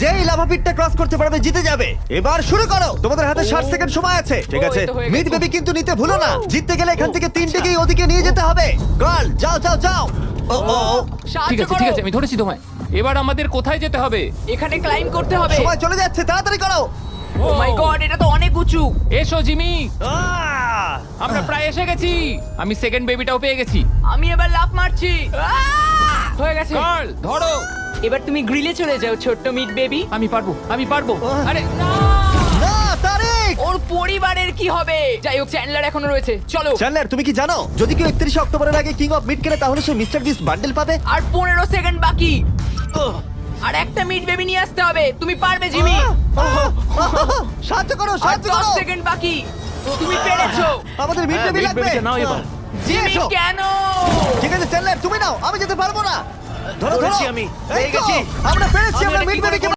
যেই lava পিটটা cross করতে পারবে জিতে যাবে। এবার শুরু করো, তোমাদের হাতে 60 সেকেন্ড সময় আছে। ঠিক আছে, এই তো হয়ে মিড গেছে। বেবি কিন্তু নিতে ভুলো না। জিততে গেলে এখান থেকে তিনটেকেই ওদিকে নিয়ে যেতে হবে। গার্ল যাও যাও যাও। ও ও ও, ঠিক আছে ঠিক আছে, আমি ধরেছি তোমায়। এবার আমাদের কোথায় যেতে হবে? এখানে ক্লাইম করতে হবে। সময় চলে যাচ্ছে, তাড়াতাড়ি করো। ও মাই গড, এটা তো অনেক উঁচু। এসো জিমি, আহ! আমরা প্রায় এসে গেছি। আমি সেকেন্ড বেবিটাও পেয়ে গেছি। আমি এবার লাফ মারছি। হয়ে গেছে। গার্ল ধরো। এবার তুমি গ্রিলে চলে যাও, ছোট্ট মিট বেবি। আমি পারবো, আমি পারবো। আরে না! না তারিক। ওর পরিবারের কি হবে? যাই হোক, চ্যান্ডলার এখনো রয়েছে। চলো। চ্যান্ডলার, তুমি কি জানো যদি কেউ 31 অক্টোবরের আগে কিং অফ মিড কেনে তাহলে সে মিস্টার বিস্ট বান্ডেল পাবে? আর 15 সেকেন্ড বাকি। আর একটা মিট বেবি নিয়ে আসতে হবে। তুমি পারবে জিমি। সাহায্য করো, আর সাহায্য 10 করো। সেকেন্ড বাকি। তুমি পেরেছো। আমাদের মিড বেবি লাগবে। নাও এবার। জিমি এসো। কেন? ঠিক আছে চ্যান্ডলার, তুমি নাও, আমি যেতে পারবো না। ধরো ধরো, ধরেছি আমি, এই পেয়ে তো, গেছি। আমরা পেরেছি, আমি আমরা এটা মিড কি করে বেবিকে